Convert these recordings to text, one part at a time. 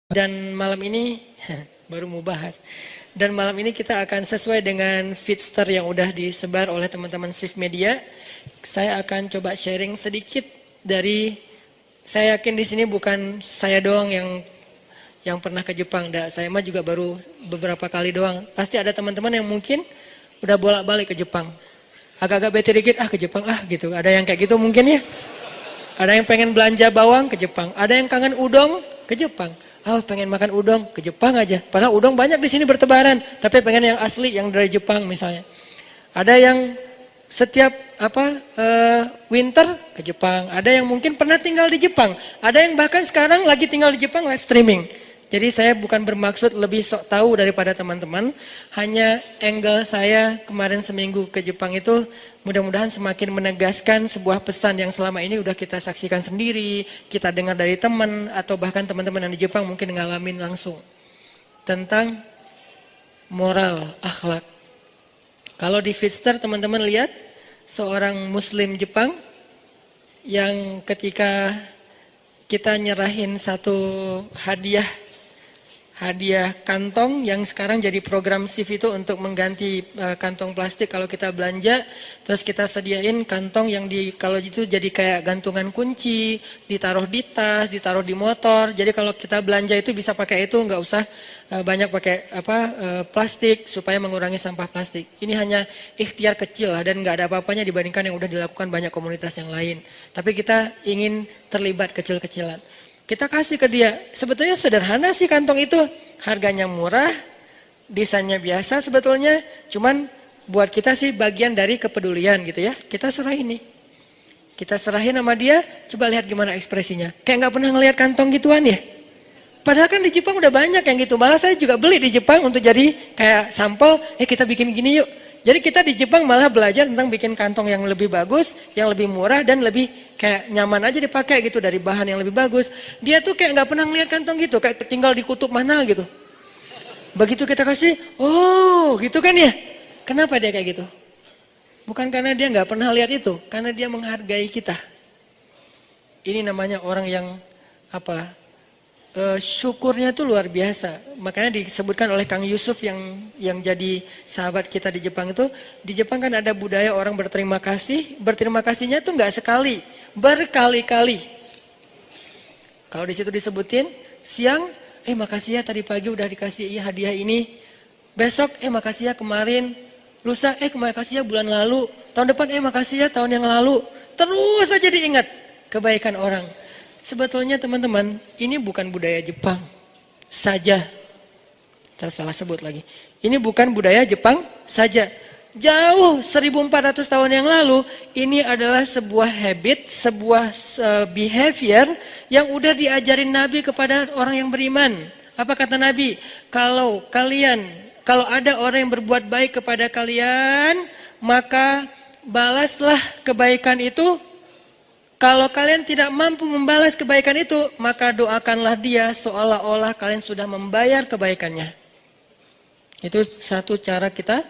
Dan malam ini baru mau bahas. Dan malam ini kita akan sesuai dengan feedster yang udah disebar oleh teman-teman Shift Media. Saya akan coba sharing sedikit dari, saya yakin di sini bukan saya doang yang pernah ke Jepang. Saya mah juga baru beberapa kali doang. Pasti ada teman-teman yang mungkin udah bolak-balik ke Jepang. Agak-agak bete dikit, ke Jepang gitu. Ada yang kayak gitu mungkin ya. Ada yang pengen belanja bawang ke Jepang. Ada yang kangen udon ke Jepang. Pengen makan udon ke Jepang aja. Padahal udon banyak di sini bertebaran, tapi pengen yang asli, yang dari Jepang misalnya. Ada yang setiap winter ke Jepang. Ada yang mungkin pernah tinggal di Jepang. Ada yang bahkan sekarang lagi tinggal di Jepang live streaming. Jadi saya bukan bermaksud lebih sok tahu daripada teman-teman. Hanya angle saya kemarin seminggu ke Jepang itu mudah-mudahan semakin menegaskan sebuah pesan yang selama ini udah kita saksikan sendiri, kita dengar dari teman, atau bahkan teman-teman yang di Jepang mungkin ngalamin langsung. Tentang moral, akhlak. Kalau di Feedster teman-teman lihat, seorang muslim Jepang yang ketika kita nyerahin satu hadiah kantong yang sekarang jadi program Shift itu untuk mengganti kantong plastik kalau kita belanja, terus kita sediain kantong yang kalau itu jadi kayak gantungan kunci, ditaruh di tas, ditaruh di motor. Jadi kalau kita belanja itu bisa pakai itu, nggak usah banyak pakai plastik supaya mengurangi sampah plastik. Ini hanya ikhtiar kecil lah, dan nggak ada apa-apanya dibandingkan yang udah dilakukan banyak komunitas yang lain. Tapi kita ingin terlibat kecil-kecilan. Kita kasih ke dia. Sebetulnya sederhana sih kantong itu. Harganya murah, desainnya biasa sebetulnya. Cuman buat kita sih bagian dari kepedulian gitu ya. Kita serahin nih. Kita serahin sama dia, coba lihat gimana ekspresinya. Kayak gak pernah ngelihat kantong gituan ya. Padahal kan di Jepang udah banyak yang gitu. Malah saya juga beli di Jepang untuk jadi kayak sampel. Kita bikin gini yuk. Jadi kita di Jepang malah belajar tentang bikin kantong yang lebih bagus, yang lebih murah, dan lebih kayak nyaman aja dipakai gitu dari bahan yang lebih bagus. Dia tuh kayak nggak pernah ngeliat kantong gitu, kayak tinggal di kutub mana gitu. Begitu kita kasih, gitu kan ya. Kenapa dia kayak gitu? Bukan karena dia nggak pernah lihat itu, karena dia menghargai kita. Ini namanya orang yang syukurnya tuh luar biasa. Makanya disebutkan oleh Kang Yusuf yang jadi sahabat kita di Jepang itu, di Jepang kan ada budaya orang berterima kasih. Berterima kasihnya tuh nggak sekali, berkali-kali. Kalau di situ disebutin siang, makasih ya tadi pagi udah dikasih hadiah ini. Besok, makasih ya kemarin. Lusa, makasih ya bulan lalu. Tahun depan, makasih ya tahun yang lalu. Terus aja diingat kebaikan orang. Sebetulnya teman-teman, ini bukan budaya Jepang saja. Tersalah sebut lagi. Ini bukan budaya Jepang saja. Jauh 1400 tahun yang lalu, ini adalah sebuah habit, sebuah behavior yang udah diajarin Nabi kepada orang yang beriman. Apa kata Nabi? Kalau ada orang yang berbuat baik kepada kalian, maka balaslah kebaikan itu. Kalau kalian tidak mampu membalas kebaikan itu, maka doakanlah dia seolah-olah kalian sudah membayar kebaikannya. Itu satu cara kita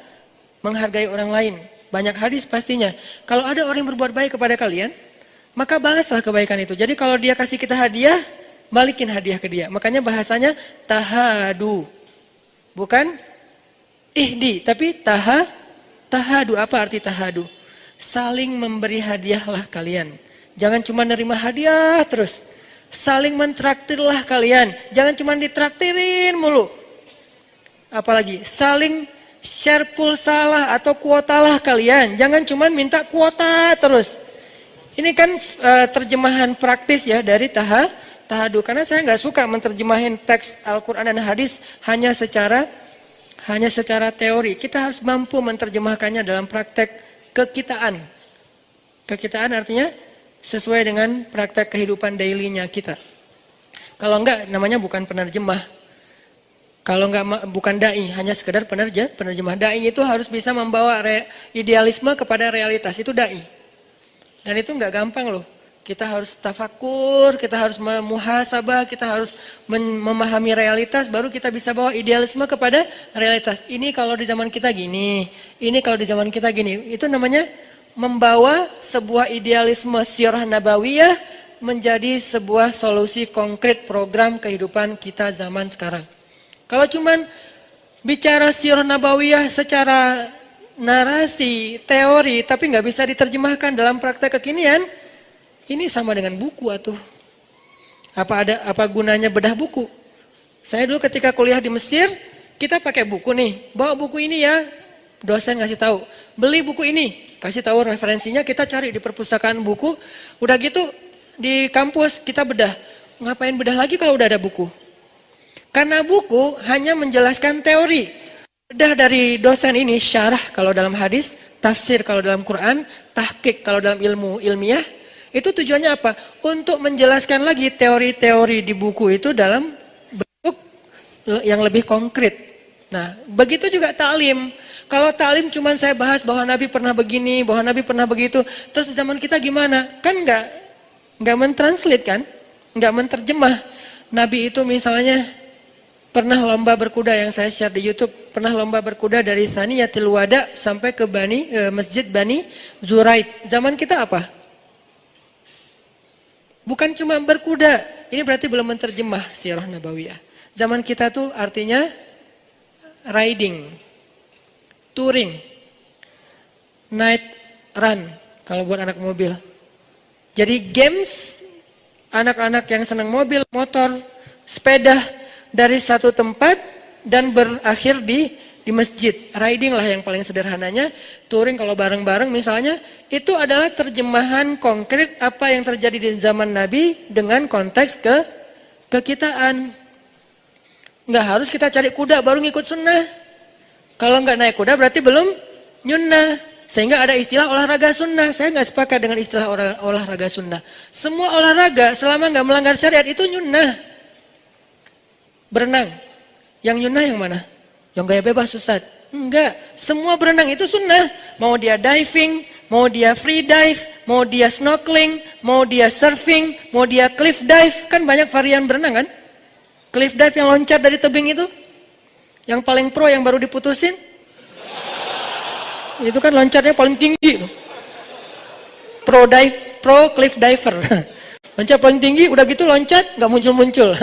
menghargai orang lain. Banyak hadis pastinya. Kalau ada orang yang berbuat baik kepada kalian, maka balaslah kebaikan itu. Jadi kalau dia kasih kita hadiah, balikin hadiah ke dia. Makanya bahasanya tahadu. Bukan ihdi, tapi tahadu. Apa arti tahadu? Saling memberi hadiahlah kalian. Jangan cuma nerima hadiah terus. Saling mentraktirlah kalian. Jangan cuma ditraktirin mulu. Apalagi saling share pulsalah atau kuotalah kalian. Jangan cuma minta kuota terus. Ini kan terjemahan praktis ya dari tahadu. Karena saya nggak suka menerjemahin teks Al-Quran dan hadis hanya secara teori. Kita harus mampu menerjemahkannya dalam praktek kekitaan. Kekitaan artinya sesuai dengan praktek kehidupan daily-nya kita. Kalau enggak, namanya bukan penerjemah. Kalau enggak, bukan da'i, hanya sekedar penerjemah. Da'i itu harus bisa membawa idealisme kepada realitas, itu da'i. Dan itu enggak gampang loh. Kita harus tafakur, kita harus muhasabah, kita harus memahami realitas, baru kita bisa bawa idealisme kepada realitas. Ini kalau di zaman kita gini, ini kalau di zaman kita gini. Itu namanya membawa sebuah idealisme sirah nabawiyah menjadi sebuah solusi konkret program kehidupan kita zaman sekarang. Kalau cuman bicara sirah nabawiyah secara narasi, teori, tapi nggak bisa diterjemahkan dalam praktek kekinian, ini sama dengan buku atuh. Apa gunanya bedah buku? Saya dulu ketika kuliah di Mesir, kita pakai buku nih, bawa buku ini ya, dosen ngasih tahu, beli buku ini, kasih tahu referensinya, kita cari di perpustakaan buku, udah gitu di kampus kita bedah. Ngapain bedah lagi kalau udah ada buku? Karena buku hanya menjelaskan teori. Bedah dari dosen ini, syarah kalau dalam hadis, tafsir kalau dalam Quran, tahqiq kalau dalam ilmu ilmiah, itu tujuannya apa? Untuk menjelaskan lagi teori-teori di buku itu dalam bentuk yang lebih konkret. Nah, begitu juga ta'lim. Kalau ta'lim cuma saya bahas bahwa Nabi pernah begini, bahwa Nabi pernah begitu, terus zaman kita gimana? Kan nggak mentranslate kan? Nggak menterjemah. Nabi itu misalnya pernah lomba berkuda yang saya share di YouTube, pernah lomba berkuda dari Thaniyatul Wada sampai ke Masjid Bani Zuraid. Zaman kita apa? Bukan cuma berkuda. Ini berarti belum menterjemah sirah nabawiyah. Zaman kita tuh artinya riding, touring, night run kalau buat anak mobil. Jadi games anak-anak yang senang mobil, motor, sepeda dari satu tempat dan berakhir di masjid. Riding lah yang paling sederhananya. Touring kalau bareng-bareng misalnya. Itu adalah terjemahan konkret apa yang terjadi di zaman Nabi dengan konteks kekitaan. Nggak harus kita cari kuda baru ngikut sunnah. Kalau nggak naik kuda berarti belum nyunnah. Sehingga ada istilah olahraga sunnah. Saya nggak sepakat dengan istilah olahraga sunnah. Semua olahraga selama nggak melanggar syariat itu nyunnah. Berenang, yang nyunnah yang mana? Yang gaya bebas Ustaz? Enggak, semua berenang itu sunnah. Mau dia diving, mau dia free dive, mau dia snorkeling, mau dia surfing, mau dia cliff dive. Kan banyak varian berenang kan? Cliff dive yang loncat dari tebing itu, yang paling pro yang baru diputusin, itu kan loncatnya paling tinggi. Pro cliff diver. Loncat paling tinggi, udah gitu loncat, nggak muncul-muncul.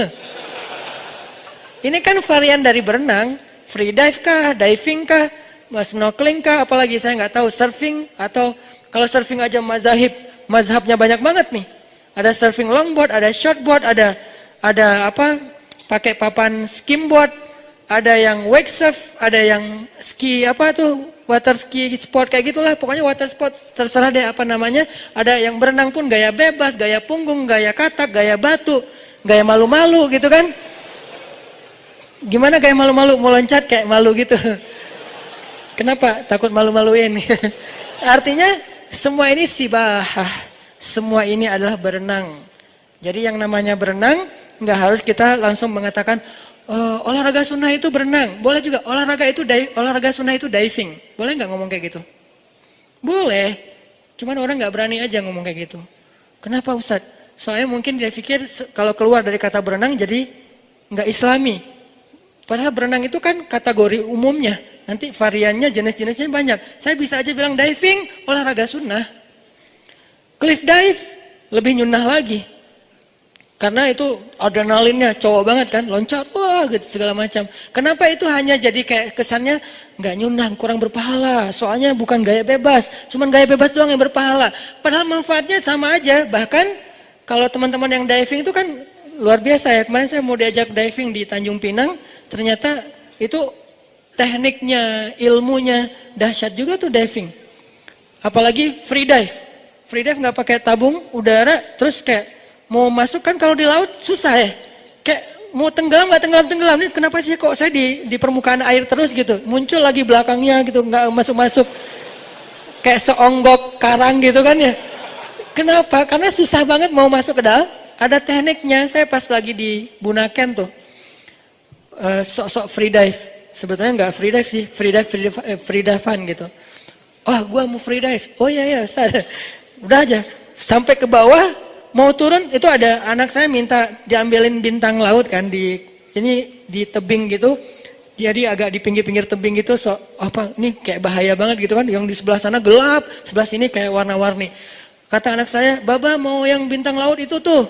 Ini kan varian dari berenang, free dive kah, diving kah, snorkeling kah, apalagi saya nggak tahu, surfing atau kalau surfing aja mazhabnya banyak banget nih. Ada surfing longboard, ada shortboard, ada apa? Pakai papan skimboard, ada yang wake surf, ada yang ski apa tuh, water ski sport kayak gitulah, pokoknya water sport terserah deh apa namanya. Ada yang berenang pun gaya bebas, gaya punggung, gaya katak, gaya batu, gaya malu-malu gitu kan. Gimana kayak malu-malu, mau loncat kayak malu gitu. Kenapa? Takut malu-maluin. Artinya semua ini sibahah. Semua ini adalah berenang. Jadi yang namanya berenang, nggak harus kita langsung mengatakan, olahraga sunnah itu berenang. Boleh juga, olahraga sunnah itu diving. Boleh nggak ngomong kayak gitu? Boleh. Cuman orang nggak berani aja ngomong kayak gitu. Kenapa Ustaz? Soalnya mungkin dia pikir kalau keluar dari kata berenang jadi nggak islami. Padahal berenang itu kan kategori umumnya. Nanti variannya, jenis-jenisnya banyak. Saya bisa aja bilang diving, olahraga sunnah. Cliff dive, lebih nyunnah lagi. Karena itu adrenalinnya cowok banget kan. Loncat, wah gitu segala macam. Kenapa itu hanya jadi kayak kesannya nggak nyunnah, kurang berpahala. Soalnya bukan gaya bebas. Cuman gaya bebas doang yang berpahala. Padahal manfaatnya sama aja. Bahkan kalau teman-teman yang diving itu kan luar biasa ya. Kemarin saya mau diajak diving di Tanjung Pinang. Ternyata itu tekniknya, ilmunya dahsyat juga tuh diving. Apalagi free dive. Free dive nggak pakai tabung udara, terus kayak mau masuk kan kalau di laut susah ya. Kayak mau tenggelam nggak tenggelam. Ini kenapa sih kok saya di permukaan air terus gitu? Muncul lagi belakangnya gitu, nggak masuk. Kayak seonggok karang gitu kan ya. Kenapa? Karena susah banget mau masuk ke dalam. Ada tekniknya. Saya pas lagi di Bunaken tuh. Sok-sok free dive. Sebetulnya nggak free dive sih, free dive-an gitu. Oh, gua mau free dive. Oh iya Ustaz. Udah aja sampai ke bawah mau turun itu ada anak saya minta diambilin bintang laut kan di tebing gitu. Jadi agak di pinggir-pinggir tebing gitu ini kayak bahaya banget gitu kan. Yang di sebelah sana gelap, sebelah sini kayak warna-warni. Kata anak saya, Baba mau yang bintang laut itu tuh.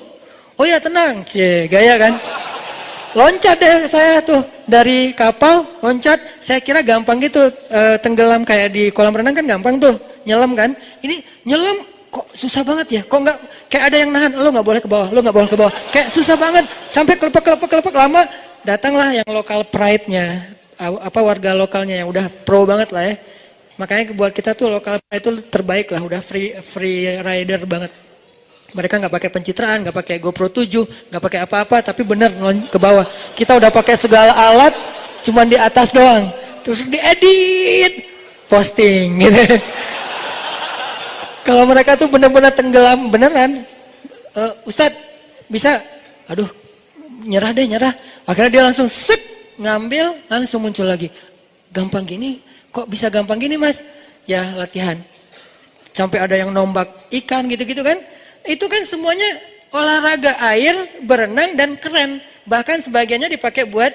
Oh ya tenang, gaya kan. Loncat deh saya tuh dari kapal, loncat. Saya kira gampang gitu, tenggelam kayak di kolam renang kan gampang tuh, nyelam kan. Ini nyelam kok susah banget ya, kok nggak kayak ada yang nahan, lo nggak boleh ke bawah, lo nggak boleh ke bawah. Kayak susah banget, sampai kelepek lama, datanglah yang lokal pride-nya, warga lokalnya yang udah pro banget lah ya. Makanya buat kita tuh lokal pride itu terbaik lah, udah free rider banget. Mereka nggak pakai pencitraan, nggak pakai GoPro 7, nggak pakai apa-apa, tapi bener ke bawah. Kita udah pakai segala alat, cuman di atas doang. Terus diedit, posting gitu. Kalau mereka tuh bener-bener tenggelam beneran. Ustadz bisa? Aduh, nyerah. Akhirnya dia langsung ngambil, langsung muncul lagi. Gampang gini, kok bisa gampang gini mas? Ya latihan. Sampai ada yang nombak ikan gitu-gitu kan. Itu kan semuanya olahraga air, berenang dan keren. Bahkan sebagiannya dipakai buat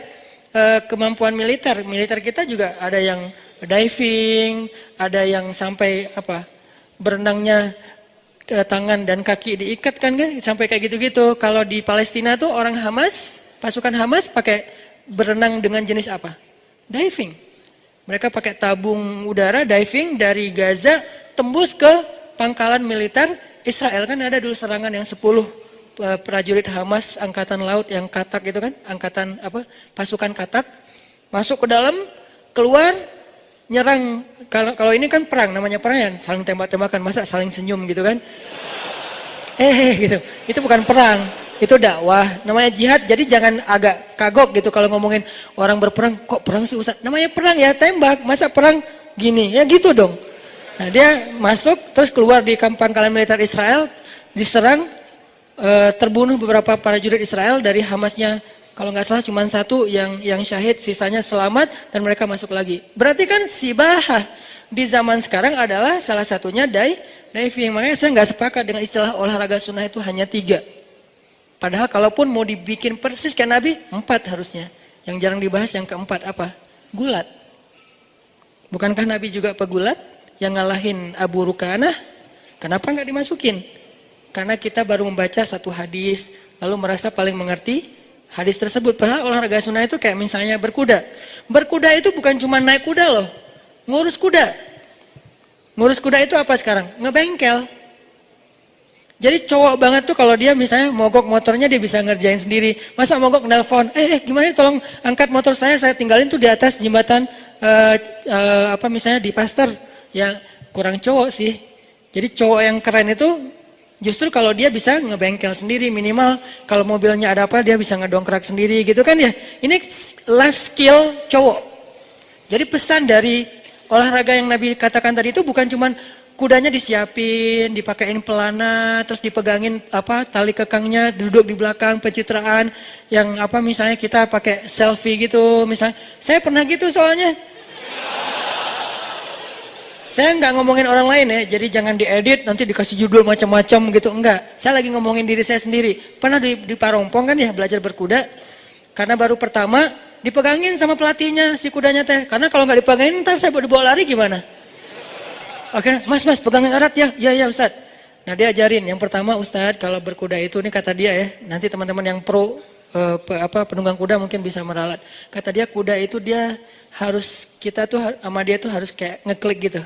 kemampuan militer. Militer kita juga ada yang diving, ada yang sampai berenangnya tangan dan kaki diikat kan sampai kayak gitu-gitu. Kalau di Palestina tuh orang Hamas, pasukan Hamas pakai berenang dengan jenis apa? Diving. Mereka pakai tabung udara diving dari Gaza tembus ke pangkalan militer Israel. Kan ada dulu serangan yang 10 prajurit Hamas angkatan laut yang katak gitu kan, pasukan katak masuk ke dalam, keluar nyerang. Kalau ini kan perang, namanya perang ya saling tembak-tembakan, masa saling senyum gitu kan. Gitu. Itu bukan perang, itu dakwah, namanya jihad. Jadi jangan agak kagok gitu kalau ngomongin orang berperang, kok perang sih Ustaz? Namanya perang ya, tembak, masa perang gini, ya gitu dong. Nah dia masuk, terus keluar di pangkalan militer Israel, diserang, terbunuh beberapa prajurit Israel dari Hamasnya. Kalau nggak salah cuma satu yang syahid, sisanya selamat dan mereka masuk lagi. Berarti kan sibahah di zaman sekarang adalah salah satunya diving. Makanya saya nggak sepakat dengan istilah olahraga sunnah itu hanya 3. Padahal kalaupun mau dibikin persis kayak Nabi, 4 harusnya. Yang jarang dibahas yang keempat apa? Gulat. Bukankah Nabi juga pegulat yang ngalahin Abu Rukanah? Kenapa nggak dimasukin? Karena kita baru membaca satu hadis, lalu merasa paling mengerti hadis tersebut. Padahal olahraga sunnah itu kayak misalnya berkuda. Berkuda itu bukan cuma naik kuda loh. Ngurus kuda. Ngurus kuda itu apa sekarang? Ngebengkel. Jadi cowok banget tuh kalau dia misalnya mogok motornya dia bisa ngerjain sendiri. Masa mogok nelpon, gimana nih tolong angkat motor saya tinggalin tuh di atas jembatan misalnya di Pasteur. Ya kurang cowok sih. Jadi cowok yang keren itu justru kalau dia bisa ngebengkel sendiri, minimal kalau mobilnya ada apa dia bisa ngedongkrak sendiri gitu kan ya. Ini life skill cowok. Jadi pesan dari olahraga yang Nabi katakan tadi itu bukan cuman kudanya disiapin, dipakein pelana, terus dipegangin tali kekangnya, duduk di belakang pencitraan yang misalnya kita pakai selfie gitu misalnya. Saya pernah gitu soalnya. Saya nggak ngomongin orang lain ya, jadi jangan diedit nanti dikasih judul macam-macam gitu, enggak. Saya lagi ngomongin diri saya sendiri. Pernah di Parompong kan ya belajar berkuda, karena baru pertama dipegangin sama pelatihnya si kudanya teh. Karena kalau nggak dipegangin ntar saya dibawa lari gimana? Oke, mas pegangin erat ya, ya Ustaz. Nah dia ajarin, yang pertama Ustaz kalau berkuda itu, ini kata dia ya, nanti teman-teman yang pro penunggang kuda mungkin bisa meralat. Kata dia kuda itu kita tuh sama dia tuh harus kayak ngeklik gitu.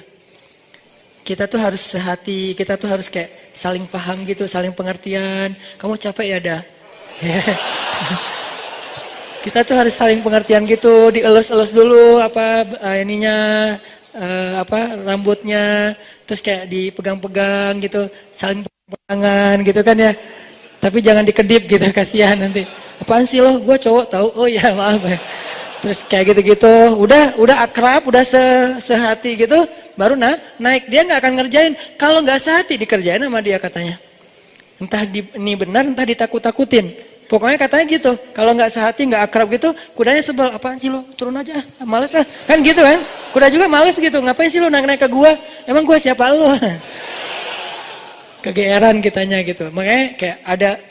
Kita tuh harus sehati, kita tuh harus kayak saling paham gitu, saling pengertian. Kamu capek ya dah. Kita tuh harus saling pengertian gitu, dielus-elus dulu rambutnya, terus kayak dipegang-pegang gitu, saling pegangan gitu kan ya. Tapi jangan dikedip gitu, kasihan nanti. Apaan sih lo? Gue cowok tahu. Oh ya maaf ya. Terus kayak gitu-gitu, udah akrab, udah sehati gitu, baru naik. Dia nggak akan ngerjain. Kalau nggak sehati dikerjain sama dia katanya. Entah ini benar, entah ditakut-takutin. Pokoknya katanya gitu. Kalau nggak sehati, nggak akrab gitu, kudanya sebel. Apaan sih lo? Turun aja, males lah. Kan gitu kan? Kuda juga males gitu. Ngapain sih lo naik-naik ke gua? Emang gua siapa lo? Kegeeran kitanya gitu. Makanya kayak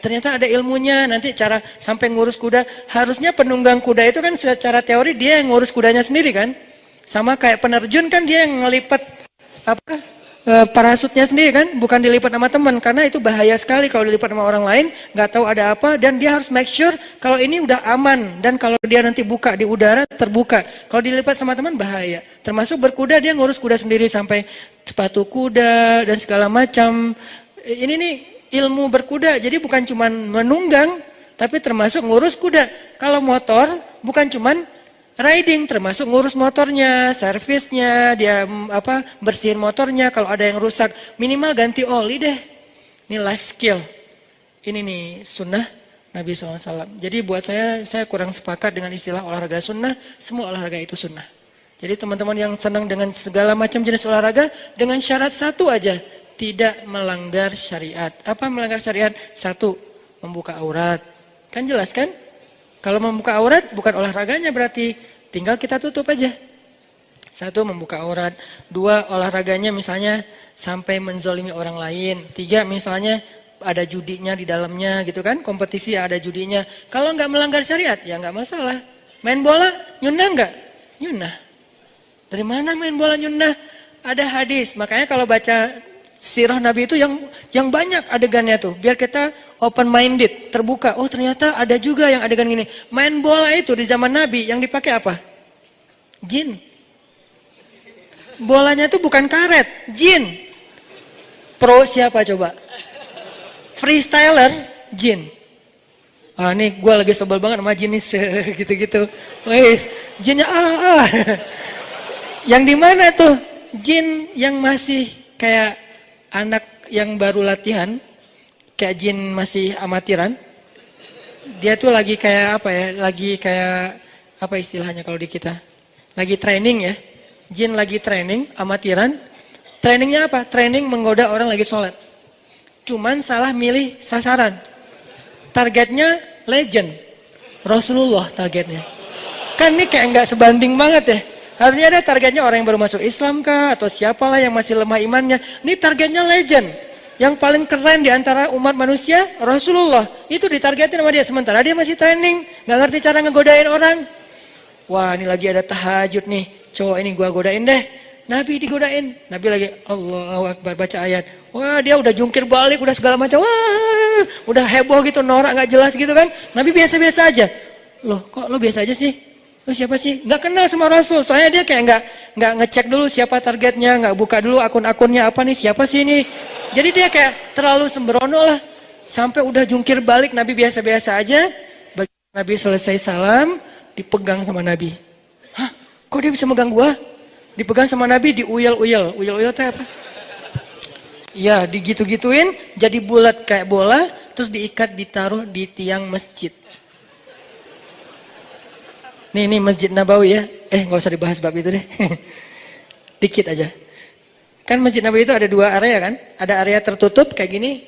ternyata ada ilmunya, nanti cara sampai ngurus kuda. Harusnya penunggang kuda itu kan secara teori dia yang ngurus kudanya sendiri kan. Sama kayak penerjun kan dia yang ngelipat parasutnya sendiri kan, bukan dilipat sama teman, karena itu bahaya sekali kalau dilipat sama orang lain, nggak tahu ada apa, dan dia harus make sure kalau ini udah aman, dan kalau dia nanti buka di udara terbuka, kalau dilipat sama teman bahaya. Termasuk berkuda, dia ngurus kuda sendiri sampai sepatu kuda dan segala macam. Ini nih ilmu berkuda, jadi bukan cuman menunggang, tapi termasuk ngurus kuda. Kalau motor bukan cuman riding, termasuk ngurus motornya, servisnya, dia bersihin motornya, kalau ada yang rusak, minimal ganti oli deh. Ini life skill. Ini nih sunnah Nabi SAW. Jadi buat saya kurang sepakat dengan istilah olahraga sunnah, semua olahraga itu sunnah. Jadi teman-teman yang senang dengan segala macam jenis olahraga, dengan syarat satu aja, tidak melanggar syariat. Apa melanggar syariat? Satu, membuka aurat. Kan jelas kan? Kalau membuka aurat bukan olahraganya berarti, tinggal kita tutup aja. Satu, membuka aurat. Dua, olahraganya misalnya sampai menzolimi orang lain. Tiga, misalnya ada judinya di dalamnya gitu kan, kompetisi ada judinya. Kalau nggak melanggar syariat ya nggak masalah. Main bola nyunah nggak? Nyunah. Dari mana main bola nyunah? Ada hadis. Makanya kalau baca sirah Nabi itu yang banyak adegannya tuh, biar kita open minded, terbuka. Oh ternyata ada juga yang adegan gini. Main bola itu di zaman Nabi yang dipakai apa? Jin. Bolanya tuh bukan karet, jin. Pro siapa coba? Freestyler, jin. Ah nih gue lagi sebel banget sama jinis gitu-gitu. Wes, jinnya Yang di mana tuh? Jin yang masih kayak anak yang baru latihan, kayak jin masih amatiran, dia tuh lagi kayak apa ya, lagi kayak apa istilahnya kalau di kita, lagi training ya, jin lagi training, amatiran, trainingnya apa? Training menggoda orang lagi sholat, cuman salah milih sasaran, targetnya legend, Rasulullah targetnya, kan ini kayak nggak sebanding banget ya. Harusnya ada targetnya orang yang baru masuk Islam kah, atau siapalah yang masih lemah imannya. Ini targetnya legend. Yang paling keren di antara umat manusia, Rasulullah. Itu ditargetin sama dia. Sementara dia masih training, nggak ngerti cara ngegodain orang. Wah ini lagi ada tahajud nih, cowok ini gua godain deh. Nabi digodain. Nabi lagi Allahu Akbar baca ayat. Wah dia udah jungkir balik, udah segala macam. Wah udah heboh gitu, norak nggak jelas gitu kan. Nabi biasa-biasa aja. Loh kok lo biasa aja sih? Oh, siapa sih? Nggak kenal sama Rasul. Soalnya dia kayak nggak ngecek dulu siapa targetnya, nggak buka dulu akun-akunnya apa nih, siapa sih ini. Jadi dia kayak terlalu sembrono lah. Sampai udah jungkir balik, Nabi biasa-biasa aja. Nabi selesai salam, dipegang sama Nabi. Hah? Kok dia bisa megang gua? Dipegang sama Nabi, diuyel-uyel. Uyel-uyel itu apa? Ya, digitu-gituin, jadi bulat kayak bola, terus diikat, ditaruh di tiang masjid. Nih Masjid Nabawi ya. Nggak usah dibahas bab itu deh. Dikit aja. Kan Masjid Nabawi itu ada dua area kan. Ada area tertutup kayak gini.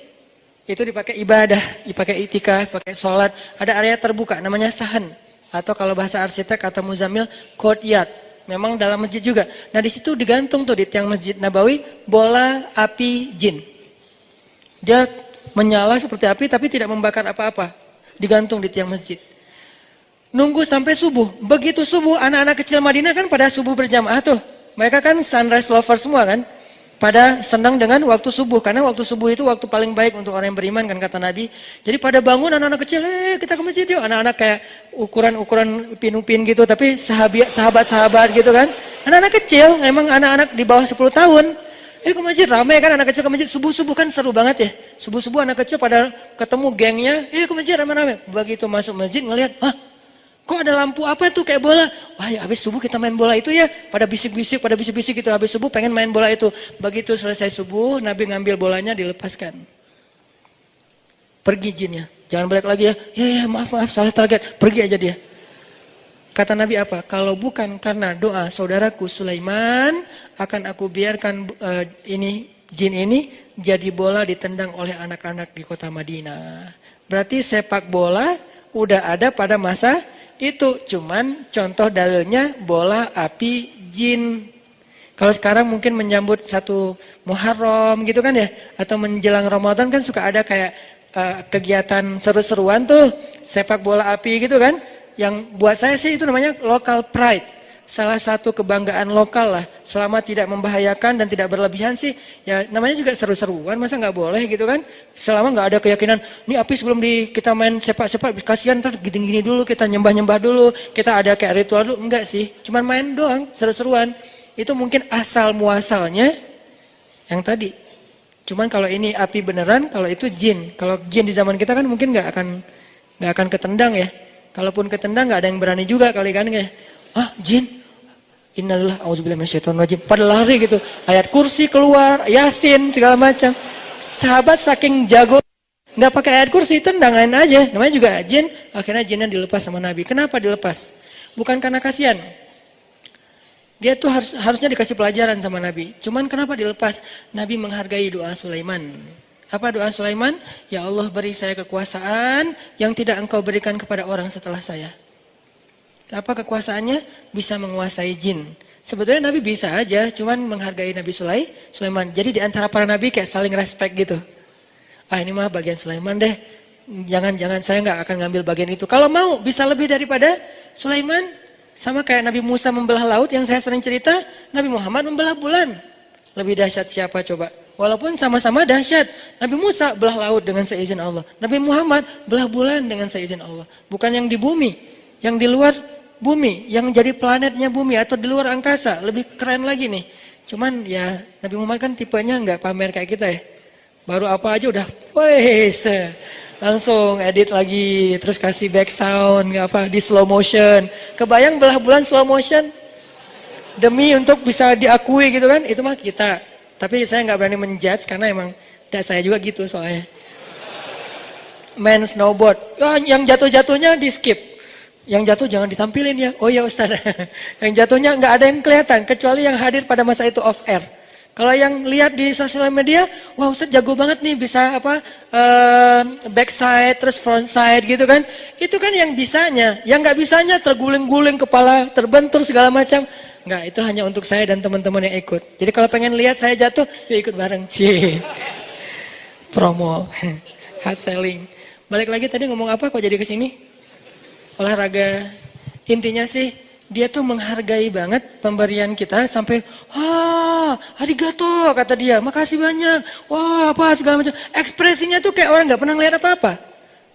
Itu dipakai ibadah, dipakai itikaf, pakai sholat. Ada area terbuka namanya sahan. Atau kalau bahasa arsitek kata Muzammil, courtyard. Memang dalam masjid juga. Nah di situ digantung tuh di tiang Masjid Nabawi bola api jin. Dia menyala seperti api tapi tidak membakar apa-apa. Digantung di tiang masjid. Nunggu sampai subuh. Begitu subuh, anak-anak kecil Madinah kan pada subuh berjamaah tuh. Mereka kan sunrise lover semua kan. Pada senang dengan waktu subuh. Karena waktu subuh itu waktu paling baik untuk orang yang beriman kan kata Nabi. Jadi pada bangun anak-anak kecil, kita ke masjid yuk. Anak-anak kayak ukuran Upin-Upin gitu. Tapi sahabat-sahabat gitu kan. Anak-anak kecil, emang anak-anak di bawah 10 tahun. Ke masjid, ramai kan anak kecil ke masjid. Subuh-subuh kan seru banget ya. Subuh-subuh anak kecil pada ketemu gengnya. Ke masjid ramai-ramai. Begitu masuk masjid ngelihat, kok ada lampu apa tuh kayak bola? Wah ya habis subuh kita main bola itu ya. Pada bisik-bisik gitu. Habis subuh pengen main bola itu. Begitu selesai subuh, Nabi ngambil bolanya dilepaskan. Pergi jinnya. Jangan balik lagi ya. Ya maaf salah target. Pergi aja dia. Kata Nabi apa? Kalau bukan karena doa saudaraku Sulaiman, akan aku biarkan jin ini jadi bola ditendang oleh anak-anak di kota Madinah. Berarti sepak bola udah ada pada masa itu, cuman contoh dalilnya bola api jin. Kalau sekarang mungkin menyambut satu Muharram gitu kan ya, atau menjelang Ramadan kan suka ada kayak kegiatan seru-seruan tuh, sepak bola api gitu kan. Yang buat saya sih itu namanya local pride. salah satu kebanggaan lokal lah. Selama tidak membahayakan dan tidak berlebihan sih, ya namanya juga seru-seruan, masa nggak boleh gitu kan? Selama nggak ada keyakinan, ini api sebelum kita main sepak-sepak, kasihan ntar gini-gini dulu, kita nyembah-nyembah dulu, kita ada kayak ritual dulu, enggak sih. Cuman main doang, seru-seruan. Itu mungkin asal muasalnya yang tadi. Cuman kalau ini api beneran, kalau itu jin. Kalau jin di zaman kita kan mungkin nggak akan ketendang ya. Kalaupun ketendang nggak ada yang berani juga kali kan ya. Ah, jin. Innalillahi auzubillahi minasyaitonirrajim. Pada lari gitu. Ayat kursi keluar, Yasin segala macam. Sahabat saking jago nggak pakai ayat kursi, tendangan aja. Namanya juga jin. Akhirnya jinnya dilepas sama Nabi. Kenapa dilepas? Bukan karena kasihan. Dia tuh harusnya dikasih pelajaran sama Nabi. Cuman kenapa dilepas? Nabi menghargai doa Sulaiman. Apa doa Sulaiman? Ya Allah, beri saya kekuasaan yang tidak engkau berikan kepada orang setelah saya. Apa kekuasaannya? Bisa menguasai jin. Sebetulnya Nabi bisa aja, cuman menghargai Nabi Sulaiman. Jadi di antara para Nabi kayak saling respect gitu. Ah, ini mah bagian Sulaiman deh. Jangan saya nggak akan ngambil bagian itu. Kalau mau bisa lebih daripada Sulaiman. Sama kayak Nabi Musa membelah laut yang saya sering cerita. Nabi Muhammad membelah bulan. Lebih dahsyat siapa coba? Walaupun sama-sama dahsyat. Nabi Musa belah laut dengan seizin Allah. Nabi Muhammad belah bulan dengan seizin Allah. Bukan yang di bumi. Yang di luar bumi, yang jadi planetnya bumi atau di luar angkasa, lebih keren lagi nih. Cuman ya Nabi Muhammad kan tipenya nggak pamer kayak kita ya. Baru apa aja udah, wes langsung edit lagi, terus kasih back sound, nggak apa di slow motion. Kebayang belah bulan slow motion demi untuk bisa diakui gitu kan? Itu mah kita. Tapi saya nggak berani menjudge karena emang saya juga gitu soalnya. Main snowboard, yang jatuh-jatuhnya di skip. Yang jatuh jangan ditampilin ya. Oh ya Ustaz. Yang jatuhnya nggak ada yang kelihatan kecuali yang hadir pada masa itu off air. Kalau yang lihat di sosial media, wah Ustaz jago banget nih bisa backside terus frontside gitu kan. Itu kan yang bisanya. Yang nggak bisanya terguling-guling kepala, terbentur segala macam. Nggak, itu hanya untuk saya dan teman-teman yang ikut. Jadi kalau pengen lihat saya jatuh, yuk ikut bareng. Cie. Promo. Hard selling. Balik lagi tadi ngomong apa kok jadi kesini? Olahraga. Intinya sih dia tuh menghargai banget pemberian kita sampai arigato kata dia, makasih banyak, wah apa segala macam. Ekspresinya tuh kayak orang nggak pernah ngeliat apa-apa.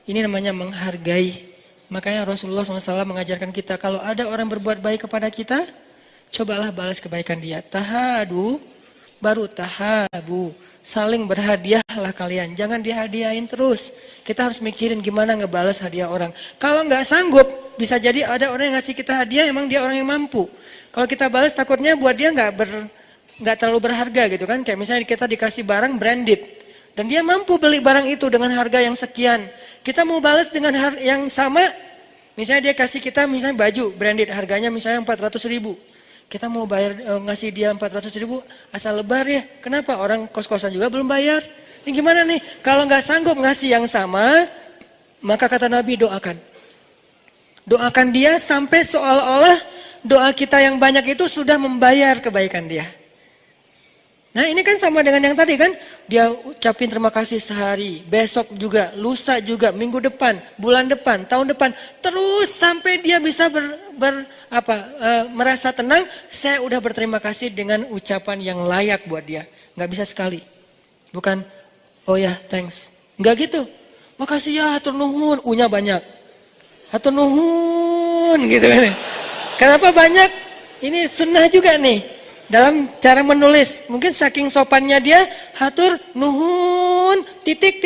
Ini namanya menghargai. Makanya Rasulullah SAW mengajarkan kita kalau ada orang berbuat baik kepada kita, cobalah balas kebaikan dia. Tahadu baru tahabu. Saling berhadiahlah kalian, jangan dihadiahin terus. Kita harus mikirin gimana ngebalas hadiah orang. Kalau nggak sanggup, bisa jadi ada orang yang ngasih kita hadiah, emang dia orang yang mampu. Kalau kita balas takutnya buat dia nggak terlalu berharga gitu kan. Kayak misalnya kita dikasih barang branded, dan dia mampu beli barang itu dengan harga yang sekian. Kita mau balas dengan yang sama, misalnya dia kasih kita misalnya baju branded, harganya misalnya 400.000. Kita mau bayar ngasih dia 400.000 asal lebar ya. Kenapa? Orang kos-kosan juga belum bayar. Ini gimana nih? Kalau nggak sanggup ngasih yang sama, maka kata Nabi doakan. Doakan dia sampai seolah-olah doa kita yang banyak itu sudah membayar kebaikan dia. Nah ini kan sama dengan yang tadi kan. Dia ucapin terima kasih sehari, besok juga, lusa juga, minggu depan, bulan depan, tahun depan. Terus sampai dia bisa merasa tenang, saya udah berterima kasih dengan ucapan yang layak buat dia. Nggak bisa sekali. Bukan, oh ya thanks. Nggak gitu. Makasih ya, hatur nuhun, U-nya banyak. Hatur nuhun gitu kan. Kenapa banyak? Ini sunnah juga nih. Dalam cara menulis, mungkin saking sopannya dia, hatur, nuhun, titik.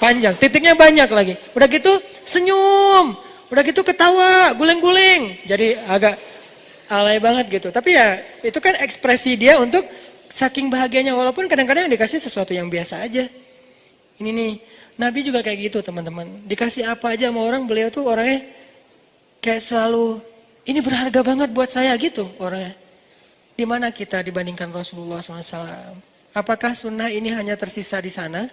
Panjang, titiknya banyak lagi. Udah gitu senyum, udah gitu ketawa, guling-guling. Jadi agak alay banget gitu. Tapi ya itu kan ekspresi dia untuk saking bahagianya. Walaupun kadang-kadang dikasih sesuatu yang biasa aja. Ini nih, Nabi juga kayak gitu teman-teman. Dikasih apa aja sama orang, beliau tuh orangnya kayak selalu, ini berharga banget buat saya gitu orangnya. Di mana kita dibandingkan Rasulullah SAW? Apakah sunnah ini hanya tersisa di sana?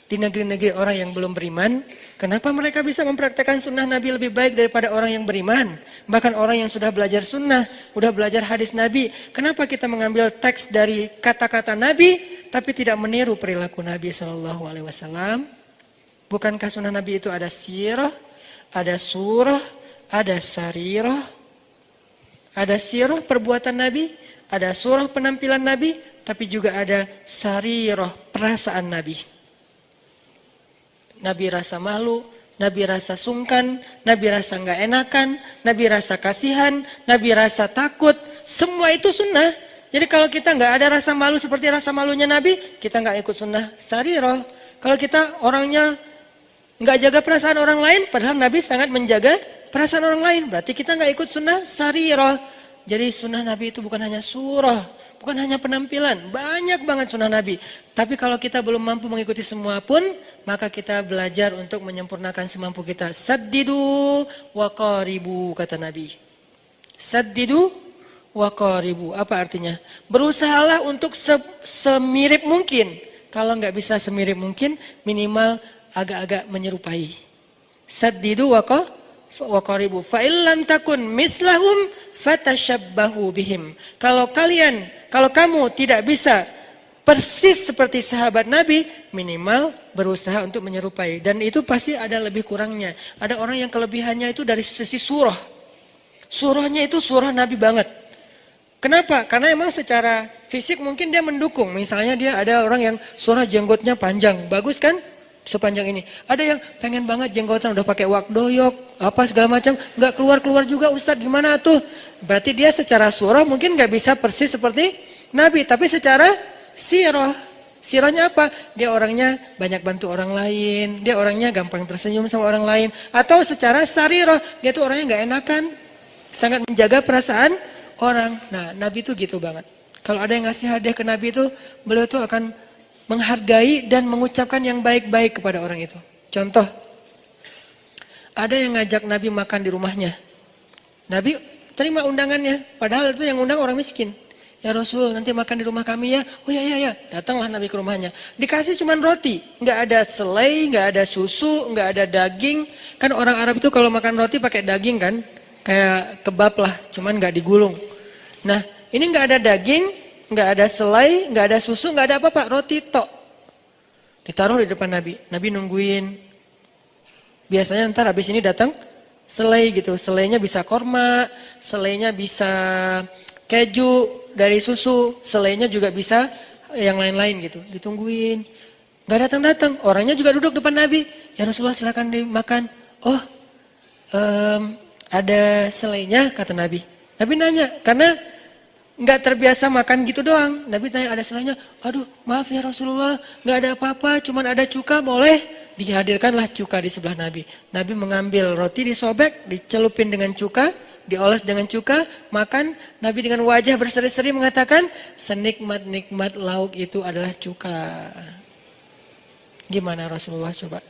Di negeri-negeri orang yang belum beriman? Kenapa mereka bisa mempraktekkan sunnah Nabi lebih baik daripada orang yang beriman? Bahkan orang yang sudah belajar sunnah, sudah belajar hadis Nabi. Kenapa kita mengambil teks dari kata-kata Nabi, tapi tidak meniru perilaku Nabi SAW? Bukankah sunnah Nabi itu ada sirah, ada surah, ada sarirah? Ada sirah perbuatan Nabi, ada surah penampilan Nabi, tapi juga ada sarirah perasaan Nabi. Nabi rasa malu, Nabi rasa sungkan, Nabi rasa nggak enakan, Nabi rasa kasihan, Nabi rasa takut. Semua itu sunnah. Jadi kalau kita nggak ada rasa malu seperti rasa malunya Nabi, kita nggak ikut sunnah sarirah. Kalau kita orangnya nggak jaga perasaan orang lain, padahal Nabi sangat menjaga perasaan orang lain, berarti kita nggak ikut sunnah sarirah. Jadi sunnah Nabi itu bukan hanya surah, bukan hanya penampilan, banyak banget sunnah Nabi. Tapi kalau kita belum mampu mengikuti semua pun, maka kita belajar untuk menyempurnakan semampu kita. Saddidu wa qaribu, kata Nabi. Saddidu wa qaribu, apa artinya? Berusahalah untuk semirip mungkin. Kalau nggak bisa semirip mungkin, minimal agak-agak menyerupai. Saddidu wa qaribu. Fa illam takun mislahum fatashabbahu bihim. Kalau kamu tidak bisa persis seperti sahabat Nabi, minimal berusaha untuk menyerupai. Dan itu pasti ada lebih kurangnya. Ada orang yang kelebihannya itu dari sisi surah. Surahnya itu surah Nabi banget. Kenapa? Karena emang secara fisik mungkin dia mendukung. Misalnya dia ada orang yang surah jenggotnya panjang, bagus kan? Sepanjang ini. Ada yang pengen banget jenggotan udah pakai wak doyok, apa segala macam, nggak keluar juga Ustadz, gimana tuh? Berarti dia secara surah mungkin nggak bisa persis seperti Nabi, tapi secara sirahnya apa? Dia orangnya banyak bantu orang lain, dia orangnya gampang tersenyum sama orang lain, atau secara sarirah dia tuh orangnya nggak enakan, sangat menjaga perasaan orang. Nah, Nabi tuh gitu banget. Kalau ada yang ngasih hadiah ke Nabi itu, beliau tuh akan menghargai dan mengucapkan yang baik-baik kepada orang itu. Contoh, ada yang ngajak Nabi makan di rumahnya. Nabi terima undangannya, padahal itu yang undang orang miskin. Ya Rasul, nanti makan di rumah kami ya. Oh ya. Datanglah Nabi ke rumahnya. Dikasih cuman roti, nggak ada selai, nggak ada susu, nggak ada daging. Kan orang Arab itu kalau makan roti pakai daging kan, kayak kebab lah, cuman nggak digulung. Nah, ini nggak ada daging, nggak ada selai, nggak ada susu, nggak ada apa-apa, roti tok. Ditaruh di depan Nabi. Nabi nungguin. Biasanya ntar habis ini datang selai gitu. Selainya bisa korma, selainya bisa keju dari susu, selainya juga bisa yang lain-lain gitu. Ditungguin. Nggak datang-datang. Orangnya juga duduk depan Nabi. Ya Rasulullah silakan dimakan. Oh, ada selainya, kata Nabi. Nabi nanya, karena nggak terbiasa makan gitu doang. Nabi tanya, ada selainya? Aduh, maaf ya Rasulullah, nggak ada apa-apa, cuman ada cuka, boleh? Dihadirkanlah cuka di sebelah Nabi. Nabi mengambil roti, disobek, dicelupin dengan cuka, dioles dengan cuka, makan. Nabi dengan wajah berseri-seri mengatakan, senikmat-nikmat lauk itu adalah cuka. Gimana Rasulullah coba?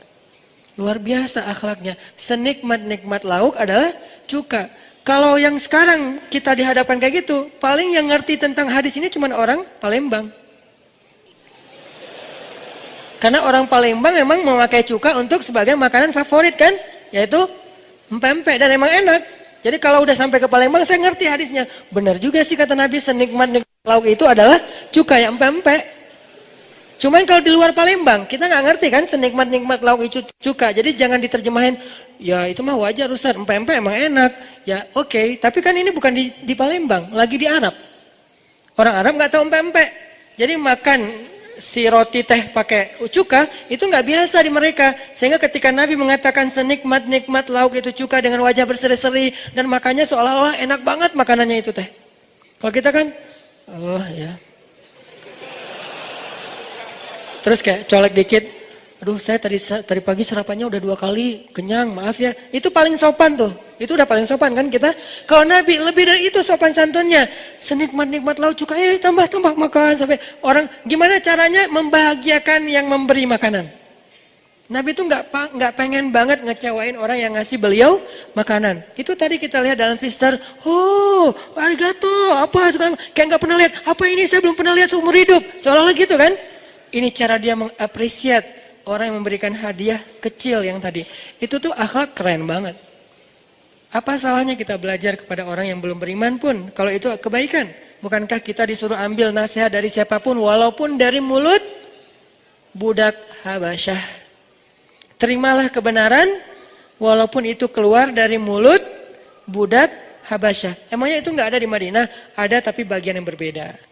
Luar biasa akhlaknya. Senikmat-nikmat lauk adalah cuka. Kalau yang sekarang kita dihadapkan kayak gitu, paling yang ngerti tentang hadis ini cuma orang Palembang. Karena orang Palembang memang memakai cuka untuk sebagai makanan favorit kan, yaitu empek-empek, dan emang enak. Jadi kalau udah sampai ke Palembang saya ngerti hadisnya. Benar juga sih kata Nabi, senikmat-nikmat lauk itu adalah cuka yang empek-empek. Cuman kalau di luar Palembang, kita nggak ngerti kan senikmat-nikmat lauk itu cuka. Jadi jangan diterjemahin, ya itu mah wajar Ustaz, empek-empek emang enak. Ya oke, tapi kan ini bukan di Palembang, lagi di Arab. Orang Arab nggak tahu empek-empek. Jadi makan si roti teh pakai cuka, itu nggak biasa di mereka. Sehingga ketika Nabi mengatakan senikmat-nikmat lauk itu cuka dengan wajah berseri-seri, dan makannya seolah-olah enak banget makanannya itu teh. Kalau kita kan, oh ya. Terus kayak colek dikit, aduh saya tadi pagi sarapannya udah 2 kali, kenyang, maaf ya. Itu paling sopan tuh, itu udah paling sopan kan kita. Kalau Nabi lebih dari itu sopan santunnya. Senikmat-nikmat lauk cuka, tambah makan sampai orang. Gimana caranya membahagiakan yang memberi makanan? Nabi itu nggak pengen banget ngecewain orang yang ngasih beliau makanan. Itu tadi kita lihat dalam Fister, oh arigato, apa sekarang kayak nggak pernah lihat, apa ini saya belum pernah lihat seumur hidup, seolah-olah gitu kan? Ini cara dia mengapresiat orang yang memberikan hadiah kecil yang tadi. Itu tuh akhlak keren banget. Apa salahnya kita belajar kepada orang yang belum beriman pun, kalau itu kebaikan? Bukankah kita disuruh ambil nasihat dari siapapun, walaupun dari mulut budak Habasyah? Terimalah kebenaran, walaupun itu keluar dari mulut budak Habasyah. Emangnya itu nggak ada di Madinah? Ada tapi bagian yang berbeda.